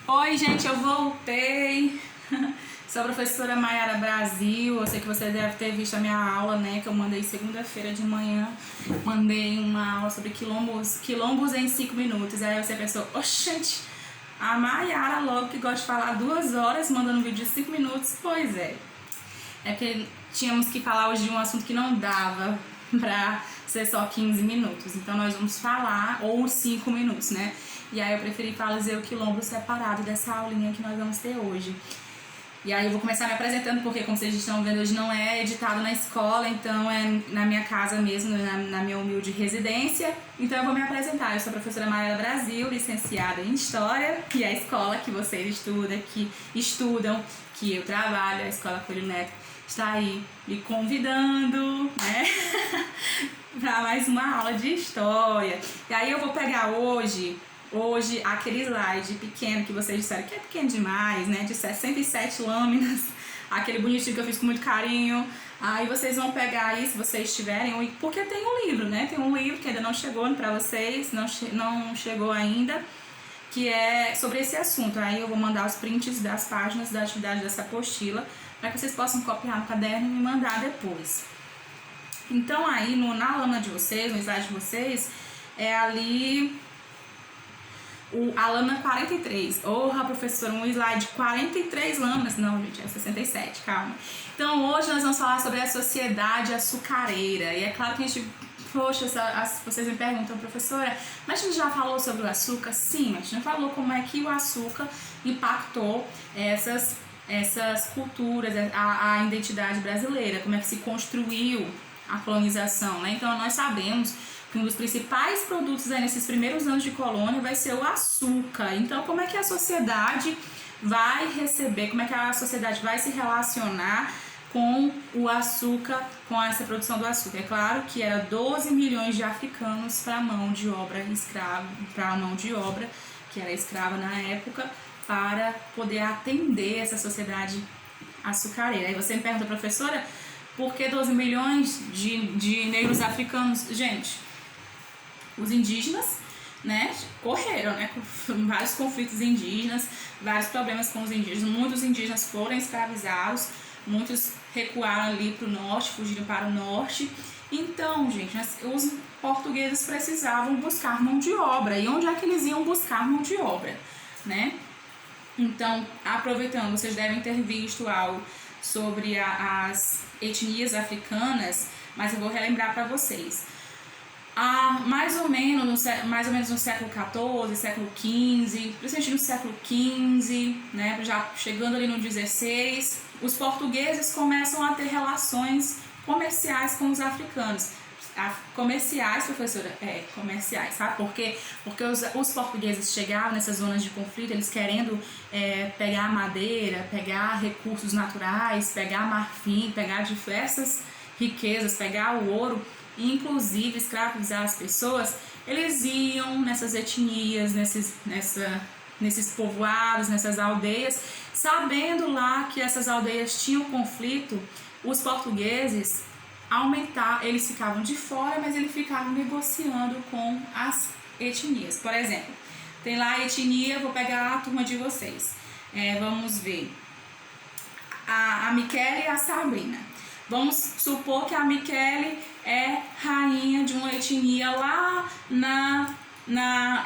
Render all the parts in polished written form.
Oi, gente, eu voltei. Sou a professora Maiara Brasil. Eu sei que você deve ter visto a minha aula, né? Que eu mandei segunda-feira de manhã. Mandei uma aula sobre quilombos em 5 minutos. Aí você pensou, oxente, a Maiara logo que gosta de falar 2 horas, mandando um vídeo de 5 minutos. Pois é. É porque tínhamos que falar hoje de um assunto que não dava pra ser só 15 minutos. Então nós vamos falar, ou 5 minutos, né? E aí eu preferi fazer o quilombo separado dessa aulinha que nós vamos ter hoje. E aí eu vou começar me apresentando, porque como vocês estão vendo, hoje não é editado na escola, então é na minha casa mesmo, na minha humilde residência. Então eu vou me apresentar. Eu sou a professora Maiara Brasil, licenciada em História, e a escola que vocês estudam, que eu trabalho, a Escola Coelho Neto, está aí me convidando, né, para mais uma aula de História. E aí eu vou pegar hoje aquele slide pequeno que vocês disseram que é pequeno demais, né, de 67 lâminas, aquele bonitinho que eu fiz com muito carinho. Aí vocês vão pegar aí, se vocês tiverem, porque tem um livro, né, tem um livro que ainda não chegou para vocês, não chegou ainda, que é sobre esse assunto. Aí eu vou mandar os prints das páginas da atividade dessa apostila, para que vocês possam copiar no caderno e me mandar depois. Então aí na lâmina de vocês, no slide de vocês, é ali a lâmina 43. Professora, um slide 43 lâminas. Não, gente, é 67, calma. Então hoje nós vamos falar sobre a sociedade açucareira. E é claro que a gente... Poxa, vocês me perguntam, professora, mas a gente já falou sobre o açúcar? Sim, a gente já falou como é que o açúcar impactou essas culturas, a identidade brasileira, como é que se construiu a colonização, né? Então nós sabemos que um dos principais produtos aí nesses primeiros anos de colônia vai ser o açúcar. Então como é que a sociedade vai receber, como é que a sociedade vai se relacionar com o açúcar, com essa produção do açúcar? É claro que era 12 milhões de africanos para a mão de obra escrava, para a mão de obra que era escrava na época, para poder atender essa sociedade açucareira. Aí você me pergunta, professora, por que 12 milhões de negros africanos? Gente, os indígenas, né, correram, né, com vários conflitos indígenas, vários problemas com os indígenas. Muitos indígenas foram escravizados, muitos recuaram ali para o norte, fugiram para o norte. Então, gente, os portugueses precisavam buscar mão de obra. E onde é que eles iam buscar mão de obra, né? Então, aproveitando, vocês devem ter visto algo sobre as etnias africanas, mas eu vou relembrar para vocês. Mais ou menos no século XIV, século XV, principalmente no século XV, né, já chegando ali no XVI, os portugueses começam a ter relações comerciais com os africanos. Comerciais, professora? Comerciais, sabe por quê? Porque os portugueses chegavam nessas zonas de conflito, eles querendo pegar madeira, pegar recursos naturais, pegar marfim, pegar diversas riquezas, pegar o ouro, e inclusive escravizar as pessoas. Eles iam nessas etnias, nesses povoados, nessas aldeias, sabendo lá que essas aldeias tinham conflito. Os portugueses eles ficavam de fora, mas eles ficavam negociando com as etnias. Por exemplo, tem lá a etnia, vou pegar a turma de vocês, vamos ver, a Michele e a Sabrina. Vamos supor que a Michele é rainha de uma etnia lá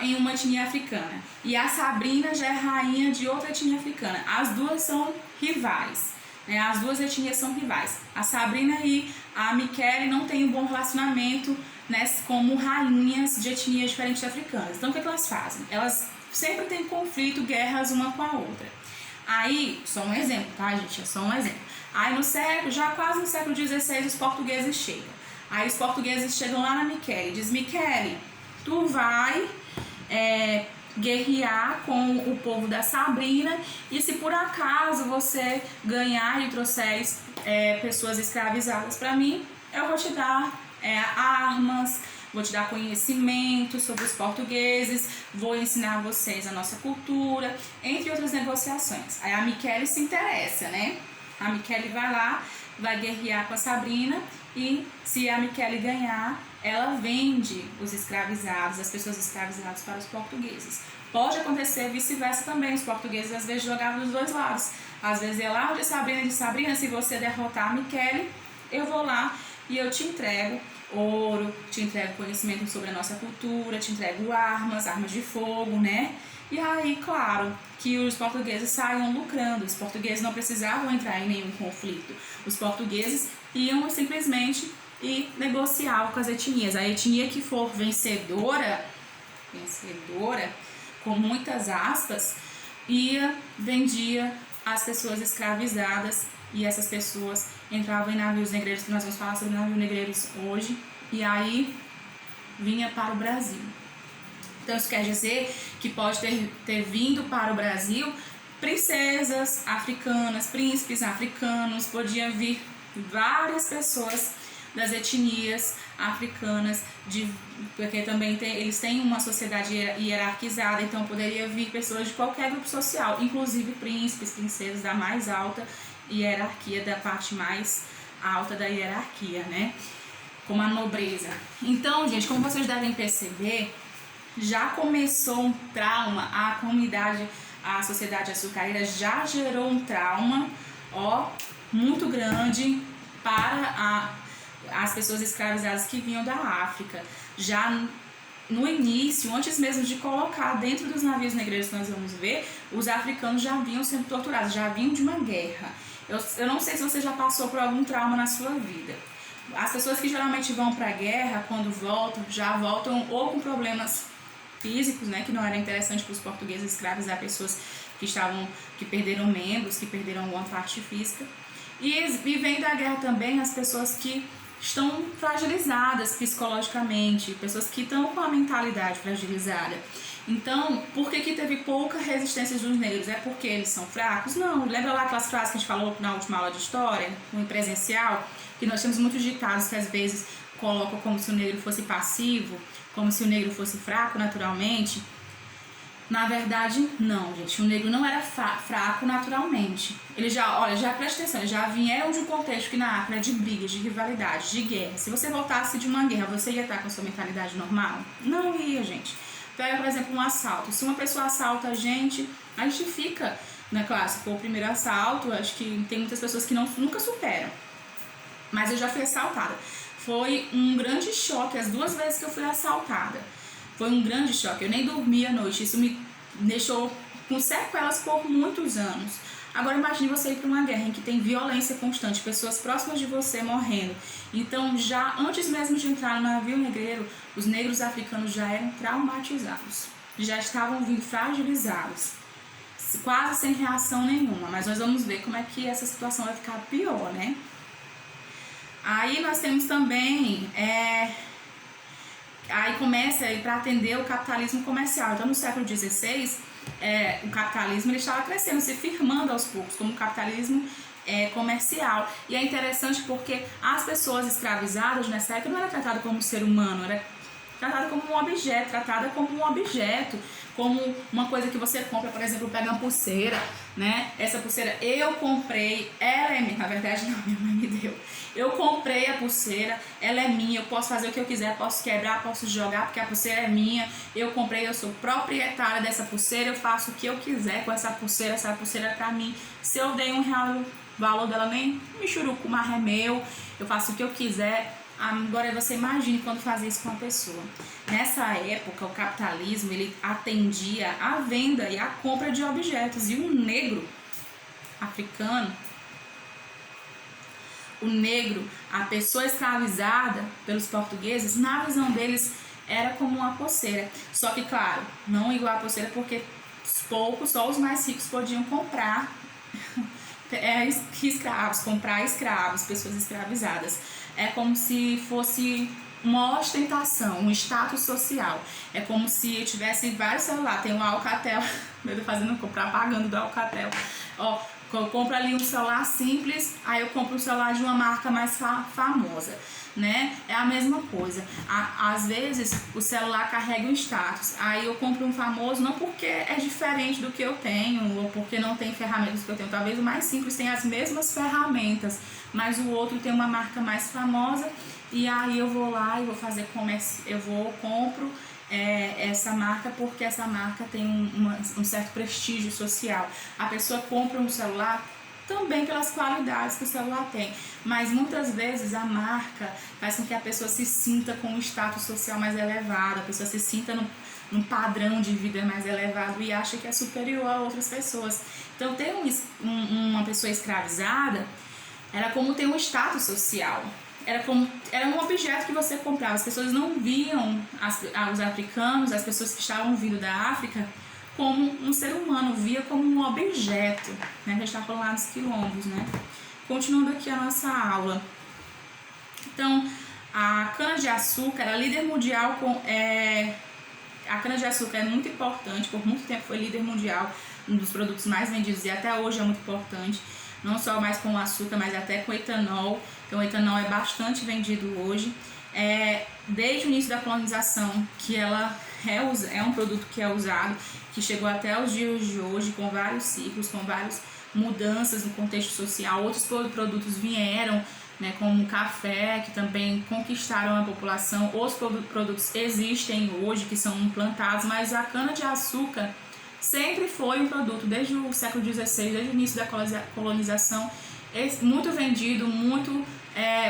em uma etnia africana, e a Sabrina já é rainha de outra etnia africana. As duas são rivais, né? As duas etnias são rivais. A Sabrina e a Michele não têm um bom relacionamento, né, como rainhas de etnias diferentes africanas. Então o que elas fazem? Elas sempre têm conflito, guerras uma com a outra. Aí, só um exemplo, tá, gente? É só um exemplo. Aí já quase no século XVI, os portugueses chegam. Aí os portugueses chegam lá na Michele e dizem: Michele, tu vai guerrear com o povo da Sabrina, e se por acaso você ganhar e trouxer pessoas escravizadas para mim, eu vou te dar armas, vou te dar conhecimento sobre os portugueses, vou ensinar vocês a nossa cultura, entre outras negociações. Aí a Michele se interessa, né? A Michele vai lá, vai guerrear com a Sabrina, e se a Michele ganhar, ela vende os escravizados, as pessoas escravizadas para os portugueses. Pode acontecer vice-versa também, os portugueses às vezes jogavam dos dois lados. Às vezes ia lá, de Sabrina, se você derrotar a Michele, eu vou lá e eu te entrego ouro, te entrego conhecimento sobre a nossa cultura, te entrego armas de fogo, né? E aí, claro, que os portugueses saíam lucrando, os portugueses não precisavam entrar em nenhum conflito. Os portugueses iam simplesmente e negociavam com as etnias. A etnia que for vencedora, com muitas aspas, vendia as pessoas escravizadas, e essas pessoas entravam em navios negreiros, que nós vamos falar sobre navios negreiros hoje, e aí vinha para o Brasil. Então isso quer dizer que pode ter vindo para o Brasil princesas africanas, príncipes africanos, podia vir várias pessoas das etnias africanas, porque também eles têm uma sociedade hierarquizada, então poderia vir pessoas de qualquer grupo social, inclusive príncipes, princesas da mais alta hierarquia, da parte mais alta da hierarquia, né? Como a nobreza. Então, gente, como vocês devem perceber, já começou um trauma, a sociedade açucareira já gerou um trauma, muito grande para as pessoas escravizadas que vinham da África. Já no início, antes mesmo de colocar dentro dos navios negreiros que nós vamos ver, os africanos já vinham sendo torturados, já vinham de uma guerra. Eu não sei se você já passou por algum trauma na sua vida. As pessoas que geralmente vão para a guerra, quando voltam, já voltam ou com problemas físicos, né, que não era interessante para os portugueses escravizar pessoas que perderam membros, que perderam alguma parte física. E vem da guerra também as pessoas que estão fragilizadas psicologicamente, pessoas que estão com a mentalidade fragilizada. Então, por que teve pouca resistência dos negros? É porque eles são fracos? Não. Lembra lá aquelas frases que a gente falou na última aula de história, no presencial, que nós temos muitos ditados que às vezes colocam como se o negro fosse passivo, como se o negro fosse fraco naturalmente. Na verdade, não, gente. O negro não era fraco naturalmente. Ele já presta atenção, já vieram de um contexto que na África era de brigas, de rivalidade, de guerra. Se você voltasse de uma guerra, você ia estar com a sua mentalidade normal? Não ia, gente. Pega, por exemplo, um assalto. Se uma pessoa assalta a gente fica, né? Claro, se for o primeiro assalto, acho que tem muitas pessoas que nunca superam. Mas eu já fui assaltada. Foi um grande choque as 2 vezes que eu fui assaltada. Foi um grande choque, eu nem dormi à noite, isso me deixou com sequelas por muitos anos. Agora imagine você ir para uma guerra em que tem violência constante, pessoas próximas de você morrendo. Então, já antes mesmo de entrar no navio negreiro, os negros africanos já eram traumatizados, já estavam vindo fragilizados, quase sem reação nenhuma. Mas nós vamos ver como é que essa situação vai ficar pior, né? Aí nós temos também... Aí começa para atender o capitalismo comercial. Então, no século XVI, o capitalismo ele estava crescendo, se firmando aos poucos como capitalismo comercial. E é interessante porque as pessoas escravizadas nessa época não eram tratadas como ser humano, era tratada como um objeto, como uma coisa que você compra, por exemplo, pega uma pulseira, né? Essa pulseira eu comprei, ela é minha, na verdade não, minha mãe me deu. Eu comprei a pulseira, ela é minha, eu posso fazer o que eu quiser, posso quebrar, posso jogar, porque a pulseira é minha, eu comprei, eu sou proprietária dessa pulseira, eu faço o que eu quiser com essa pulseira é pra mim. Se eu dei R$1, o valor dela nem me churuco, mas é meu, eu faço o que eu quiser. Agora você imagine quando fazia isso com a pessoa. Nessa época, o capitalismo ele atendia à venda e à compra de objetos. E um negro africano, a pessoa escravizada pelos portugueses, na visão deles era como uma pulseira. Só que, claro, não igual a pulseira, porque só os mais ricos podiam comprar escravos, pessoas escravizadas. É como se fosse uma ostentação, um status social. É como se eu tivesse vários celulares. Tem um Alcatel, eu tô fazendo propaganda do Alcatel. Eu compro ali um celular simples, aí eu compro um celular de uma marca mais famosa, né? É a mesma coisa. Às vezes o celular carrega um status, aí eu compro um famoso não porque é diferente do que eu tenho ou porque não tem ferramentas que eu tenho. Talvez o mais simples tenha as mesmas ferramentas, mas o outro tem uma marca mais famosa e aí eu vou lá e vou fazer comércio, compro essa marca porque essa marca tem um certo prestígio social. A pessoa compra um celular também pelas qualidades que o celular tem, mas muitas vezes a marca faz com que a pessoa se sinta com um status social mais elevado, a pessoa se sinta num padrão de vida mais elevado e acha que é superior a outras pessoas. Então ter uma pessoa escravizada era como ter um status social. Era um objeto que você comprava. As pessoas não viam os africanos, as pessoas que estavam vindo da África, como um ser humano, via como um objeto, né? A gente está falando lá dos quilombos, né? Continuando aqui a nossa aula. Então, a cana-de-açúcar era líder mundial a cana-de-açúcar é muito importante, por muito tempo foi líder mundial, um dos produtos mais vendidos e até hoje é muito importante, não só mais com o açúcar, mas até com o etanol. Então o etanol é bastante vendido hoje. Desde o início da colonização, que ela é um produto que é usado, que chegou até os dias de hoje, com vários ciclos, com várias mudanças no contexto social. Outros produtos vieram, né, como o café, que também conquistaram a população. Outros produtos existem hoje, que são plantados, mas a cana-de-açúcar sempre foi um produto, desde o século XVI, desde o início da colonização, muito vendido, muito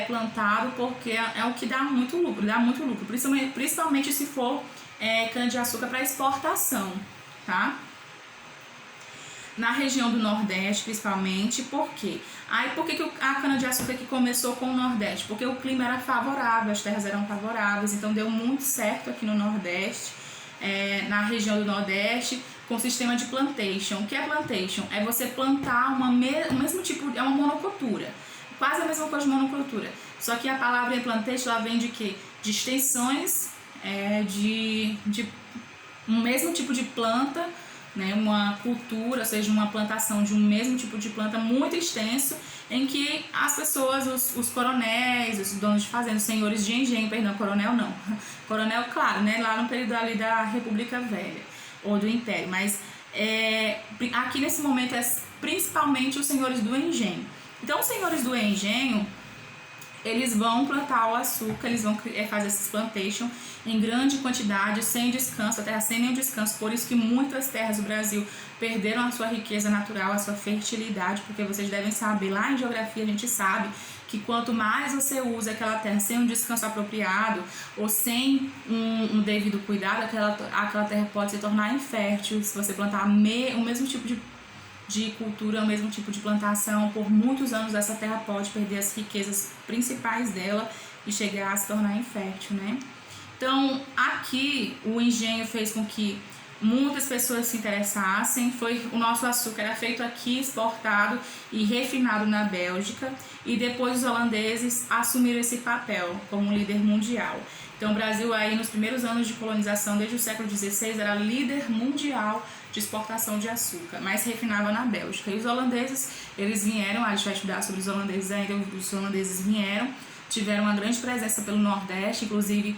plantado, porque é o que dá muito lucro, principalmente se for cana-de-açúcar para exportação, tá? Na região do Nordeste, principalmente, por quê? Por que a cana-de-açúcar aqui começou com o Nordeste? Porque o clima era favorável, as terras eram favoráveis, então deu muito certo aqui no Nordeste, na região do Nordeste, com o sistema de plantation. O que é plantation? É você plantar o mesmo tipo, é uma monocultura, quase a mesma coisa de monocultura, só que a palavra plantation, ela vem de quê? De extensões de um mesmo tipo de planta, né, uma cultura, ou seja, uma plantação de um mesmo tipo de planta muito extenso, em que as pessoas, os coronéis, os donos de fazenda, os senhores de engenho, perdão, coronel não, coronel, claro, né, lá no período ali da República Velha, ou do Império, mas aqui nesse momento é principalmente os senhores do engenho. Então os senhores do engenho, eles vão plantar o açúcar, eles vão fazer esses plantation em grande quantidade, sem descanso, a terra sem nenhum descanso. Por isso que muitas terras do Brasil perderam a sua riqueza natural, a sua fertilidade, porque vocês devem saber, lá em geografia a gente sabe que quanto mais você usa aquela terra sem um descanso apropriado ou sem um devido cuidado, aquela terra pode se tornar infértil. Se você plantar o mesmo tipo de cultura, o mesmo tipo de plantação, por muitos anos essa terra pode perder as riquezas principais dela e chegar a se tornar infértil, né? Então, aqui o engenho fez com que muitas pessoas se interessassem. O nosso açúcar era feito aqui, exportado e refinado na Bélgica, e depois os holandeses assumiram esse papel como líder mundial. Então o Brasil aí nos primeiros anos de colonização, desde o século XVI, era líder mundial de exportação de açúcar, mas refinava na Bélgica. E os holandeses, eles vieram, a gente vai estudar sobre os holandeses ainda, os holandeses vieram, tiveram uma grande presença pelo Nordeste, inclusive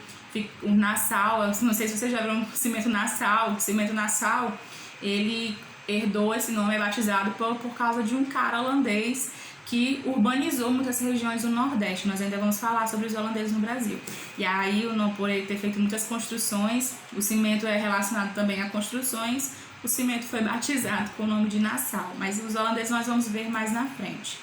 o Nassau, não sei se vocês já viram o cimento Nassau, ele herdou esse nome, é batizado por causa de um cara holandês que urbanizou muitas regiões do Nordeste. Nós ainda vamos falar sobre os holandeses no Brasil. E aí, por ele ter feito muitas construções, o cimento é relacionado também a construções, o cimento foi batizado com o nome de Nassau, mas os holandeses nós vamos ver mais na frente.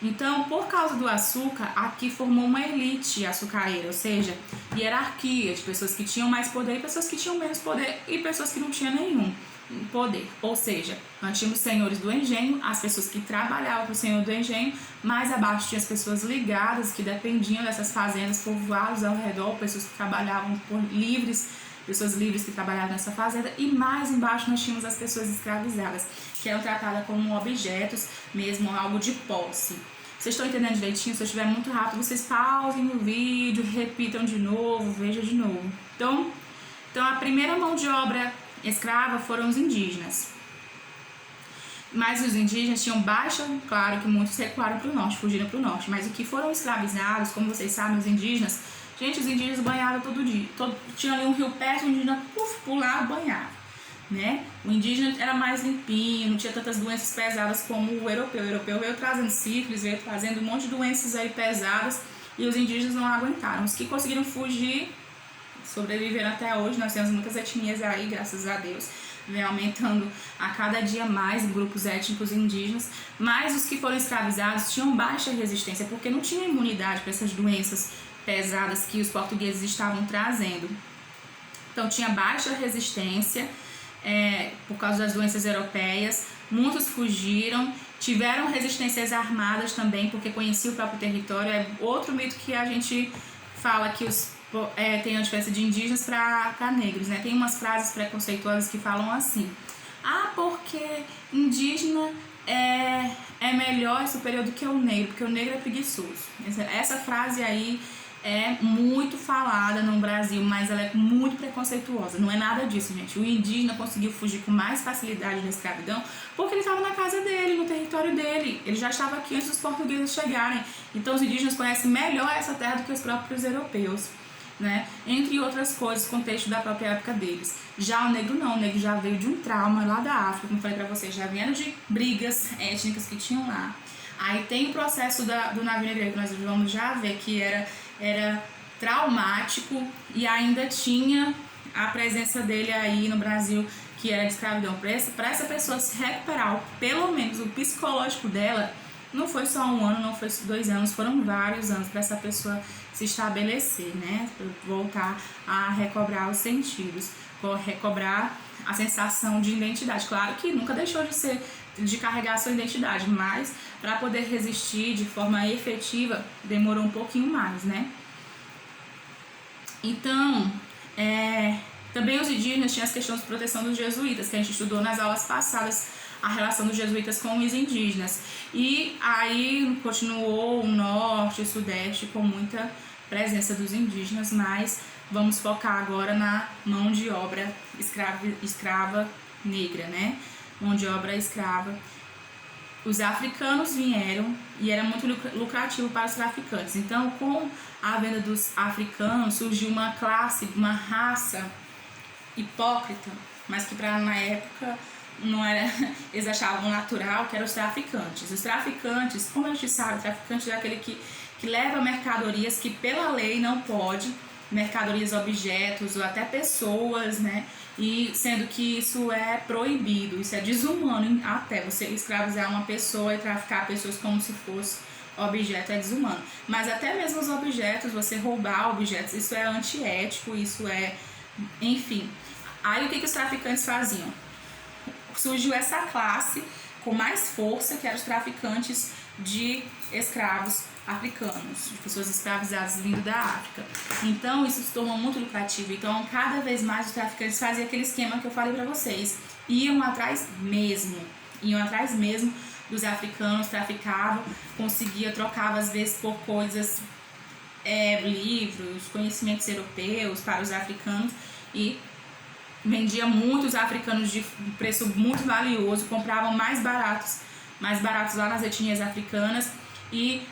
Então, por causa do açúcar, aqui formou uma elite açucareira, ou seja, hierarquia de pessoas que tinham mais poder e pessoas que tinham menos poder e pessoas que não tinham nenhum poder. Ou seja, nós tínhamos senhores do engenho, as pessoas que trabalhavam para o senhor do engenho, mais abaixo tinha as pessoas ligadas, que dependiam dessas fazendas povoadas ao redor, pessoas que trabalhavam pessoas livres que trabalhavam nessa fazenda, e mais embaixo nós tínhamos as pessoas escravizadas, que eram tratadas como objetos, mesmo algo de posse. Vocês estão entendendo direitinho? Se eu estiver muito rápido, vocês pausem o vídeo, repitam de novo, vejam de novo. Então a primeira mão de obra escrava foram os indígenas. Mas os indígenas tinham baixa, claro que muitos recuaram para o norte, fugiram para o norte, mas o que foram escravizados, como vocês sabem, os indígenas banhavam todo dia. Tinha ali um rio perto, o indígena pulava, banhava. Né? O indígena era mais limpinho, não tinha tantas doenças pesadas como o europeu. O europeu veio trazendo sífilis, veio trazendo um monte de doenças aí pesadas e os indígenas não aguentaram. Os que conseguiram fugir sobreviveram até hoje. Nós temos muitas etnias aí, graças a Deus, vem aumentando a cada dia mais grupos étnicos indígenas, mas os que foram escravizados tinham baixa resistência, porque não tinham imunidade para essas doenças pesadas que os portugueses estavam trazendo. Então tinha baixa resistência por causa das doenças europeias, muitos fugiram, tiveram resistências armadas também, porque conheciam o próprio território. É outro mito que a gente fala que tem a diferença de indígenas para negros, né? Tem umas frases preconceituosas que falam assim: porque indígena é melhor, é superior do que o negro, porque o negro é preguiçoso. Essa frase aí é muito falada no Brasil, mas ela é muito preconceituosa. Não é nada disso, gente. O indígena conseguiu fugir com mais facilidade da escravidão porque ele estava na casa dele, no território dele. Ele já estava aqui antes dos portugueses chegarem. Então os indígenas conhecem melhor essa terra do que os próprios europeus, né? Entre outras coisas, contexto da própria época deles. Já o negro não, o negro já veio de um trauma lá da África, como falei pra vocês, já vieram de brigas étnicas que tinham lá. Aí tem o processo do navio negreiro, que nós vamos já ver que era traumático, e ainda tinha a presença dele aí no Brasil, que era de escravidão. Para essa pessoa se recuperar, pelo menos o psicológico dela, não foi só 1 ano, não foi 2 anos, foram vários anos para essa pessoa se estabelecer, né? Voltar a recobrar os sentidos, recobrar a sensação de identidade. Claro que nunca deixou de carregar a sua identidade, mas para poder resistir de forma efetiva demorou um pouquinho mais, né? Então, também os indígenas tinham as questões de proteção dos jesuítas, que a gente estudou nas aulas passadas, a relação dos jesuítas com os indígenas. E aí continuou o norte e o sudeste com muita presença dos indígenas, mas vamos focar agora na mão de obra escrava negra, né? Mão de obra escrava. Os africanos vieram e era muito lucrativo para os traficantes. Então, com a venda dos africanos, surgiu uma classe, uma raça hipócrita, mas que na época não era, eles achavam natural, que eram os traficantes. Os traficantes, como a gente sabe, o traficante é aquele que leva mercadorias que pela lei não pode, mercadorias, objetos ou até pessoas, né? E sendo que isso é proibido, isso é desumano, até você escravizar uma pessoa e traficar pessoas como se fosse objeto, é desumano. Mas até mesmo os objetos, você roubar objetos, isso é antiético, isso é, enfim. Aí o que os traficantes faziam? Surgiu essa classe com mais força, que eram os traficantes de escravos africanos, de pessoas escravizadas vindo da África. Então isso se tornou muito lucrativo. Então cada vez mais os traficantes faziam aquele esquema que eu falei pra vocês, iam atrás mesmo dos africanos, traficavam, trocava às vezes por coisas, livros, conhecimentos europeus para os africanos, e vendia muitos africanos de preço muito valioso, compravam mais baratos lá nas etnias africanas e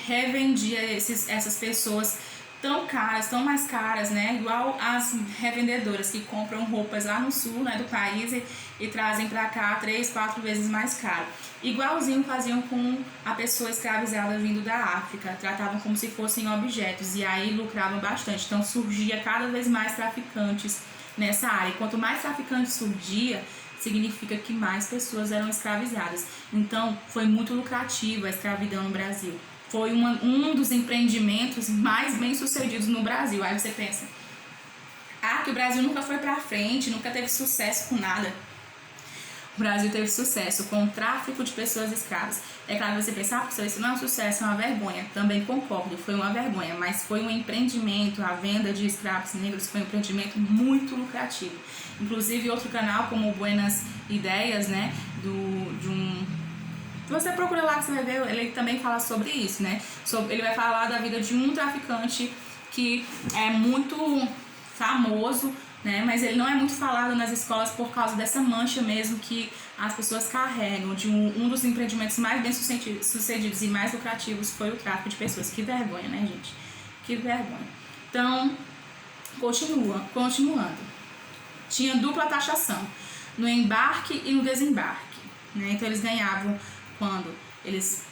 revendia essas pessoas tão mais caras, né? Igual as revendedoras que compram roupas lá no sul, né, do país e trazem para cá 3, 4 vezes mais caro. Igualzinho faziam com a pessoa escravizada vindo da África, tratavam como se fossem objetos e aí lucravam bastante. Então surgia cada vez mais traficantes nessa área. E quanto mais traficante surgia, significa que mais pessoas eram escravizadas. Então, foi muito lucrativa a escravidão no Brasil. Foi um dos empreendimentos mais bem-sucedidos no Brasil. Aí você pensa, que o Brasil nunca foi pra frente, nunca teve sucesso com nada. O Brasil teve sucesso com o tráfico de pessoas escravas. É claro que você pensa, isso não é um sucesso, é uma vergonha. Também concordo, foi uma vergonha, mas foi um empreendimento, a venda de escravos negros foi um empreendimento muito lucrativo. Inclusive, outro canal como Buenas Ideias, né, você procura lá que você vai ver, ele também fala sobre isso, né? Ele vai falar da vida de um traficante que é muito famoso, né? Mas ele não é muito falado nas escolas por causa dessa mancha mesmo que as pessoas carregam. De um dos empreendimentos mais bem sucedidos e mais lucrativos foi o tráfico de pessoas. Que vergonha, né, gente? Que vergonha. Então, continuando. Tinha dupla taxação no embarque e no desembarque, né? Então eles ganhavam quando Eles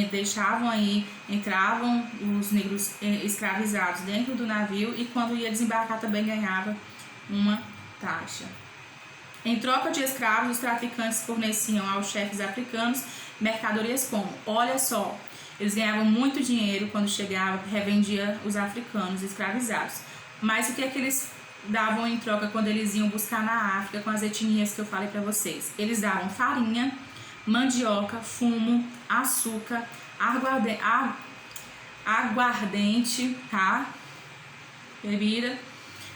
deixavam aí, entravam os negros escravizados dentro do navio e quando ia desembarcar também ganhava uma taxa. Em troca de escravos, os traficantes forneciam aos chefes africanos mercadorias como, olha só, eles ganhavam muito dinheiro quando chegava, revendia os africanos escravizados. Mas o que é que eles davam em troca quando eles iam buscar na África com as etnias que eu falei para vocês? Eles davam farinha, mandioca, fumo, açúcar, aguardente, tá? Bebida,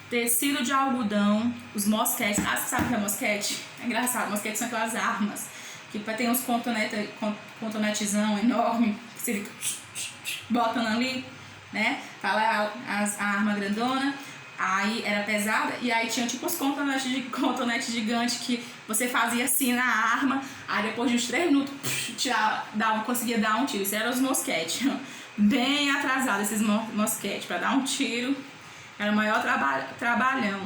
tecido de algodão, os mosquetes. Ah, você sabe o que é mosquete? É engraçado, mosquetes são aquelas armas que tem uns cotonetezão enorme, que você fica botando ali, né? Fala a arma grandona. Aí era pesada e aí tinha tipo os cotonetes gigantes que você fazia assim na arma, aí depois de uns 3 minutos conseguia dar um tiro. Isso era os mosquetes, bem atrasado esses mosquetes, para dar um tiro era o maior trabalhão.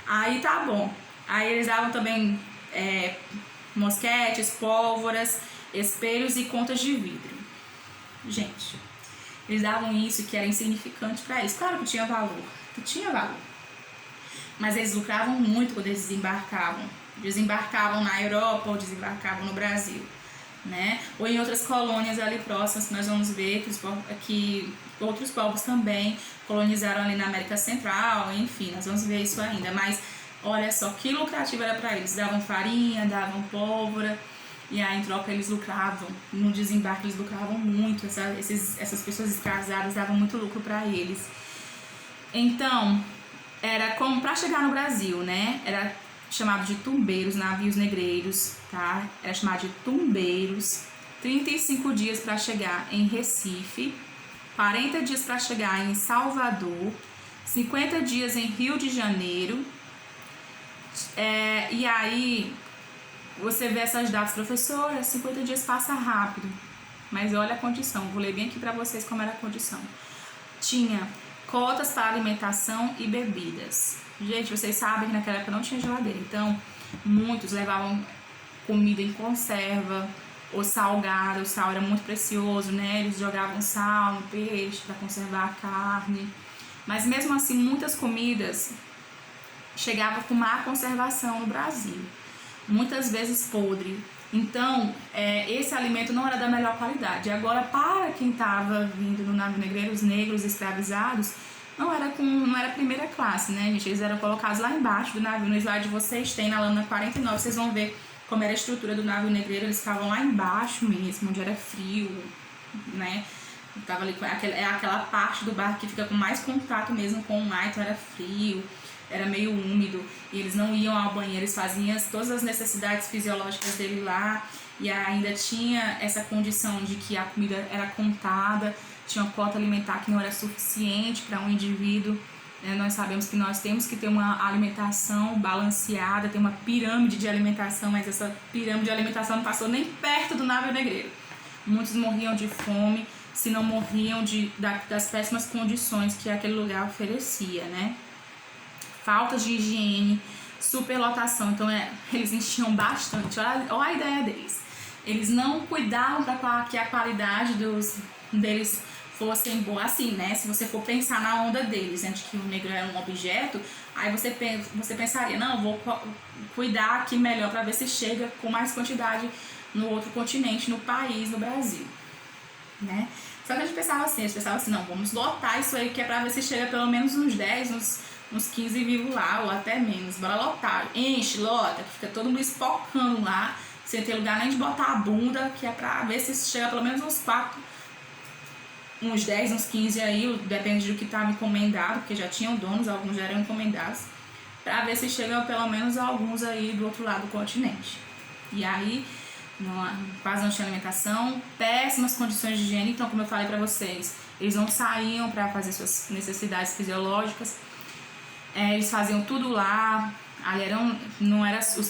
Aí tá bom, aí eles davam também mosquetes, pólvoras, espelhos e contas de vidro. Gente, eles davam isso que era insignificante para eles, claro que tinha valor, mas eles lucravam muito quando eles desembarcavam na Europa ou desembarcavam no Brasil, né? Ou em outras colônias ali próximas, que nós vamos ver que outros povos também colonizaram ali na América Central, enfim, nós vamos ver isso ainda, mas olha só que lucrativo era para eles, davam farinha, davam pólvora, e aí em troca eles lucravam, no desembarque eles lucravam muito, essas pessoas escravizadas davam muito lucro para eles. Então, era como para chegar no Brasil, né? Era chamado de tumbeiros, navios negreiros, tá? Era chamado de tumbeiros. 35 dias para chegar em Recife, 40 dias para chegar em Salvador, 50 dias em Rio de Janeiro. E aí, você vê essas datas, professora, 50 dias passa rápido. Mas olha a condição, vou ler bem aqui para vocês como era a condição. Tinha cotas para alimentação e bebidas. Gente, vocês sabem que naquela época não tinha geladeira, então muitos levavam comida em conserva ou salgada. O sal era muito precioso, né? Eles jogavam sal no peixe para conservar a carne. Mas mesmo assim, muitas comidas chegavam com má conservação no Brasil, muitas vezes podre. Então, esse alimento não era da melhor qualidade. Agora, para quem estava vindo no navio negreiro, os negros escravizados, não era primeira classe, né, gente? Eles eram colocados lá embaixo do navio. No slide vocês têm, na lâmina 49, vocês vão ver como era a estrutura do navio negreiro. Eles ficavam lá embaixo mesmo, onde era frio, né? Tava ali, aquela parte do barco que fica com mais contato mesmo com o mar, então era frio, era meio úmido, e eles não iam ao banheiro, eles faziam todas as necessidades fisiológicas dele lá, e ainda tinha essa condição de que a comida era contada, tinha uma cota alimentar que não era suficiente para um indivíduo. Nós sabemos que nós temos que ter uma alimentação balanceada, ter uma pirâmide de alimentação, mas essa pirâmide de alimentação não passou nem perto do navio negreiro. Muitos morriam de fome, se não morriam das péssimas condições que aquele lugar oferecia, né? Faltas de higiene, superlotação, então eles enchiam bastante. Olha a ideia deles. Eles não cuidavam para que a qualidade deles fossem boa, assim, né? Se você for pensar na onda deles, né, de que o negro era um objeto, aí você pensaria, não, vou cuidar aqui melhor para ver se chega com mais quantidade no outro continente, no país, no Brasil, né? Só que a gente pensava assim, não, vamos lotar isso aí que é para ver se chega pelo menos uns 10, uns 15 vivos lá, ou até menos, bora lotar, enche, lota, que fica todo mundo espocando lá, sem ter lugar nem de botar a bunda, que é pra ver se chega pelo menos uns 4, uns 10, uns 15 aí, depende do que estava encomendado, porque já tinham donos, alguns já eram encomendados, pra ver se chegam pelo menos alguns aí do outro lado do continente. E aí, quase não tinha alimentação, péssimas condições de higiene, então como eu falei pra vocês, eles não saíam para fazer suas necessidades fisiológicas, eles faziam tudo lá,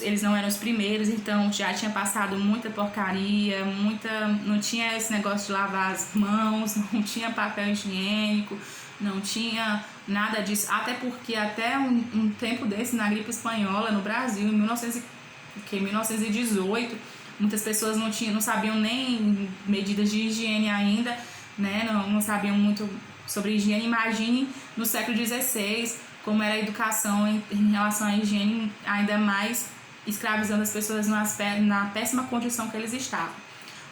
eles não eram os primeiros, então já tinha passado muita porcaria, não tinha esse negócio de lavar as mãos, não tinha papel higiênico, não tinha nada disso, até porque até um tempo desse, na gripe espanhola no Brasil, em 1918, Muitas pessoas não sabiam nem medidas de higiene ainda, né? Não sabiam muito sobre higiene. Imagine no século XVI como era a educação em relação à higiene, ainda mais escravizando as pessoas na péssima condição que eles estavam.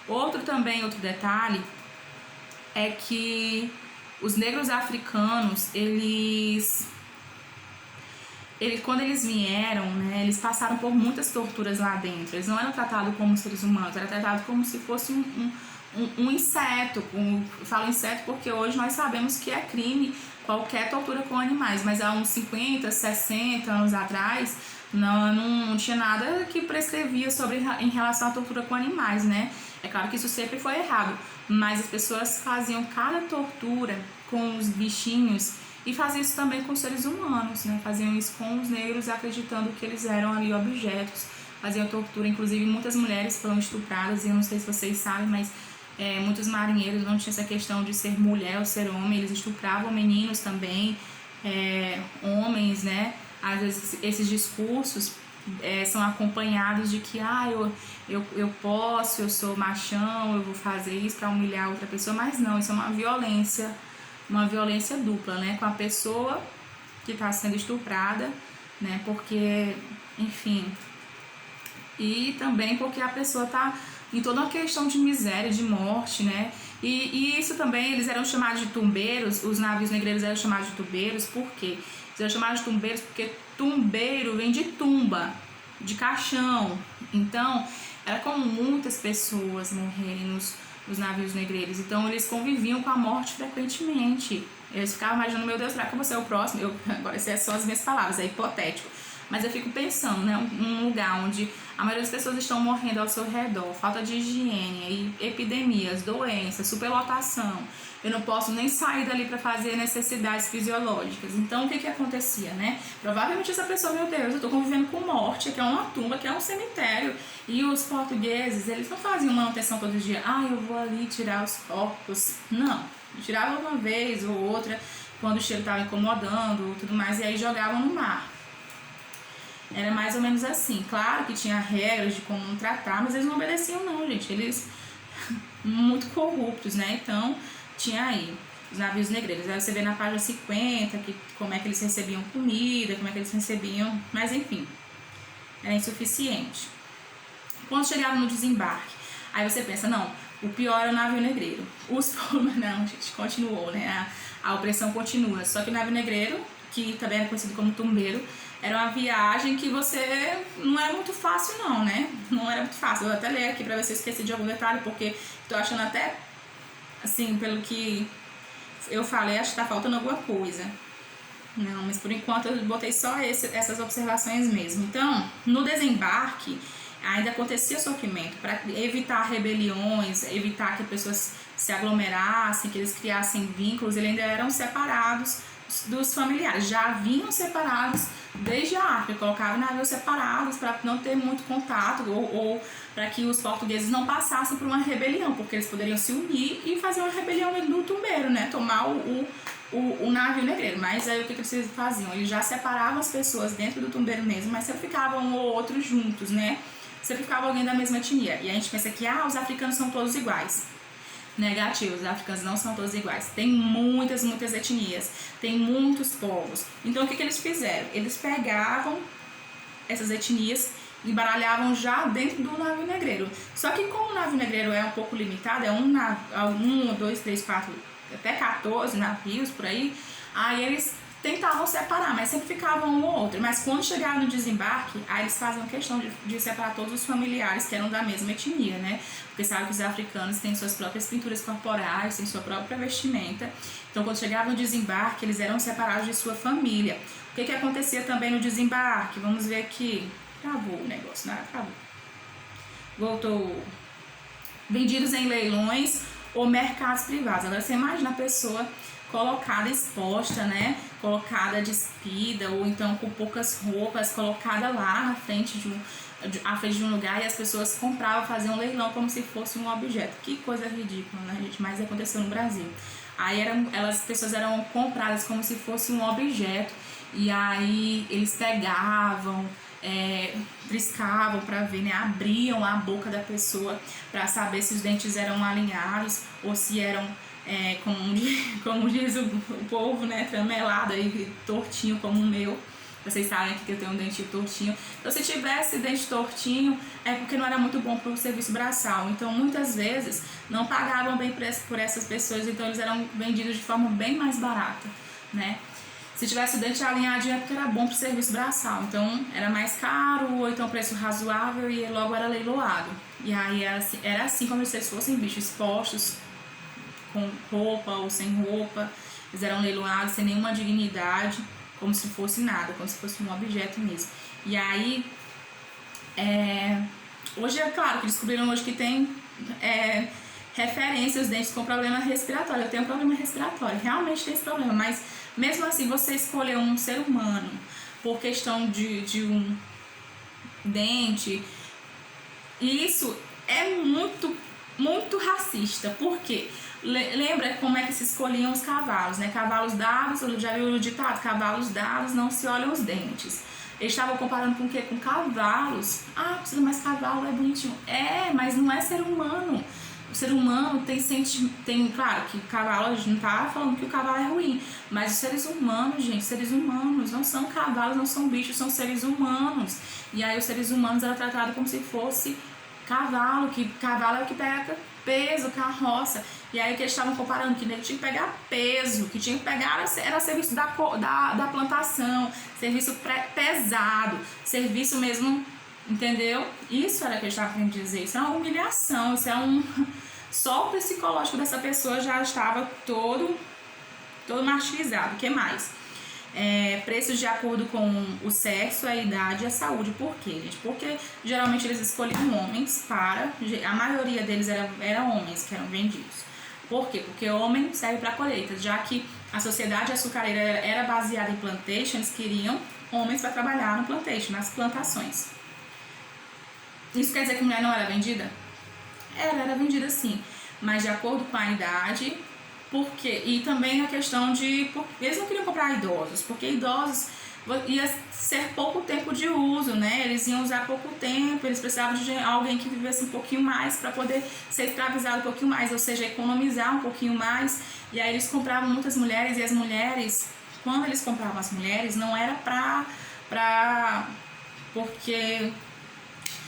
Outro detalhe é que os negros africanos, quando eles vieram, né, eles passaram por muitas torturas lá dentro. Eles não eram tratados como seres humanos, eram tratados como se fosse um inseto. Eu falo inseto porque hoje nós sabemos que é crime qualquer tortura com animais, mas há uns 50, 60 anos atrás não tinha nada que prescrevia em relação à tortura com animais, né? É claro que isso sempre foi errado, mas as pessoas faziam cada tortura com os bichinhos e faziam isso também com os seres humanos, né? Faziam isso com os negros, acreditando que eles eram ali objetos. Faziam tortura, inclusive muitas mulheres foram estupradas, e eu não sei se vocês sabem, mas muitos marinheiros não tinham essa questão de ser mulher ou ser homem, eles estupravam meninos também, homens, né? Às vezes esses discursos são acompanhados de que eu posso, eu sou machão, eu vou fazer isso para humilhar outra pessoa, mas não, isso é uma violência dupla, né? Com a pessoa que está sendo estuprada, né? Porque, enfim, e também porque a pessoa está em toda uma questão de miséria, de morte, né? E isso também, eles eram chamados de tumbeiros, os navios negreiros eram chamados de tumbeiros, por quê? Eles eram chamados de tumbeiros porque tumbeiro vem de tumba, de caixão. Então, era comum muitas pessoas morrerem nos navios negreiros. Então, eles conviviam com a morte frequentemente. Eles ficavam imaginando, meu Deus, será que eu vou ser o próximo? Agora, essas são as minhas palavras, é hipotético. Mas eu fico pensando, né, um lugar onde a maioria das pessoas estão morrendo ao seu redor, falta de higiene, epidemias, doenças, superlotação. Eu não posso nem sair dali para fazer necessidades fisiológicas. Então, o que acontecia, né? Provavelmente essa pessoa, meu Deus, eu estou convivendo com morte, aqui é uma tumba, aqui é um cemitério. E os portugueses, eles não faziam manutenção todo dia. Eu vou ali tirar os corpos. Não, tiravam uma vez ou outra, quando o cheiro estava incomodando e tudo mais, e aí jogavam no mar. Era mais ou menos assim. Claro que tinha regras de como tratar, mas eles não obedeciam não, gente. Eles muito corruptos, né? Então, tinha aí os navios negreiros. Aí você vê na página 50 como é que eles recebiam comida, como é que eles recebiam... Mas, enfim, era insuficiente. Quando chegavam no desembarque, aí você pensa, não, o pior é o navio negreiro. Não, gente, continuou, né? A opressão continua. Só que o navio negreiro, que também era conhecido como tumbeiro, era uma viagem que você... Não era muito fácil não, né? Não era muito fácil. Eu vou até ler aqui pra ver se eu esqueci de algum detalhe, porque tô achando até, assim, pelo que eu falei, acho que tá faltando alguma coisa. Não, mas por enquanto eu botei só essas observações mesmo. Então, no desembarque, ainda acontecia sofrimento. Para evitar rebeliões, evitar que as pessoas se aglomerassem, que eles criassem vínculos, eles ainda eram separados dos familiares, já vinham separados desde a África, colocavam navios separados para não ter muito contato ou para que os portugueses não passassem por uma rebelião, porque eles poderiam se unir e fazer uma rebelião no tumbeiro, né? Tomar o navio negreiro. Mas aí o que eles faziam? Eles já separavam as pessoas dentro do tumbeiro mesmo, mas sempre ficavam um ou outro juntos, né? Sempre ficava alguém da mesma etnia. E a gente pensa que os africanos são todos iguais. Negativo, os africanos não são todos iguais. Tem muitas etnias, tem muitos povos. Então o que eles fizeram? Eles pegavam essas etnias e embaralhavam já dentro do navio negreiro. Só que como o navio negreiro é um pouco limitado, é um, dois, três, quatro, até 14 navios por aí eles tentavam separar, mas sempre ficavam um ou outro. Mas quando chegaram no desembarque, aí eles faziam questão de separar todos os familiares que eram da mesma etnia, né? Porque sabe que os africanos têm suas próprias pinturas corporais, têm sua própria vestimenta. Então, quando chegavam no desembarque, eles eram separados de sua família. O que acontecia também no desembarque? Vamos ver aqui. Travou o negócio, né? Travou. Voltou. Vendidos em leilões ou mercados privados. Agora, você imagina a pessoa colocada exposta, né? Colocada despida ou então com poucas roupas, colocada lá na frente à frente de um lugar, e as pessoas compravam, faziam um leilão como se fosse um objeto. Que coisa ridícula, né, gente? Mas aconteceu no Brasil. Aí as pessoas eram compradas como se fosse um objeto, e aí eles pegavam, triscavam para ver, né? Abriam a boca da pessoa para saber se os dentes eram alinhados ou se eram, como diz o povo, né? Tramelado e tortinho como o meu. Vocês sabem que eu tenho um dentinho tortinho. Então, se tivesse dente tortinho, é porque não era muito bom para o serviço braçal. Então, muitas vezes, não pagavam bem por essas pessoas, então eles eram vendidos de forma bem mais barata, né? Se tivesse o dente alinhadinho é porque era bom para o serviço braçal. Então, era mais caro, ou então preço razoável e logo era leiloado. E aí, era assim como se eles fossem bichos expostos, com roupa ou sem roupa. Eles eram leiloados sem nenhuma dignidade, como se fosse nada, como se fosse um objeto mesmo. E aí, hoje é claro que descobriram hoje que tem referência aos dentes com problema respiratório. Eu tenho um problema respiratório, realmente tem esse problema, mas mesmo assim você escolher um ser humano por questão de um dente, isso é muito, muito racista. Por quê? Lembra como é que se escolhiam os cavalos, né? Cavalos dados, eu já viu o ditado, cavalos dados não se olham os dentes. Eles estavam comparando com o quê? Com cavalos. Ah, precisa mais cavalo, é bonitinho. Mas não é ser humano. O ser humano tem claro que o cavalo, a gente não tá falando que o cavalo é ruim, mas os seres humanos, gente, seres humanos não são cavalos, não são bichos, são seres humanos. E aí os seres humanos eram tratados como se fosse cavalo, que cavalo é o que pega peso, carroça. E aí que eles estavam comparando, que ele tinha que pegar peso, que tinha que pegar, era serviço da plantação, serviço pesado, serviço mesmo, entendeu? Isso era o que eles estavam querendo dizer. Isso é uma humilhação, isso é só o psicológico dessa pessoa já estava todo martirizado. O que mais? Preços de acordo com o sexo, a idade e a saúde. Por quê, gente? Porque geralmente eles escolhiam homens a maioria deles eram homens que eram vendidos. Por quê? Porque homem serve para colheita, já que a sociedade açucareira era baseada em plantation, eles queriam homens para trabalhar no plantation, nas plantações. Isso quer dizer que mulher não era vendida? Era vendida sim, mas de acordo com a idade. Porque, e também a questão eles não queriam comprar idosos, porque idosos ia ser pouco tempo de uso, né? Eles iam usar pouco tempo, eles precisavam de alguém que vivesse um pouquinho mais para poder ser escravizado um pouquinho mais, ou seja, economizar um pouquinho mais. E aí eles compravam muitas mulheres, e as mulheres, quando eles compravam as mulheres, não era porque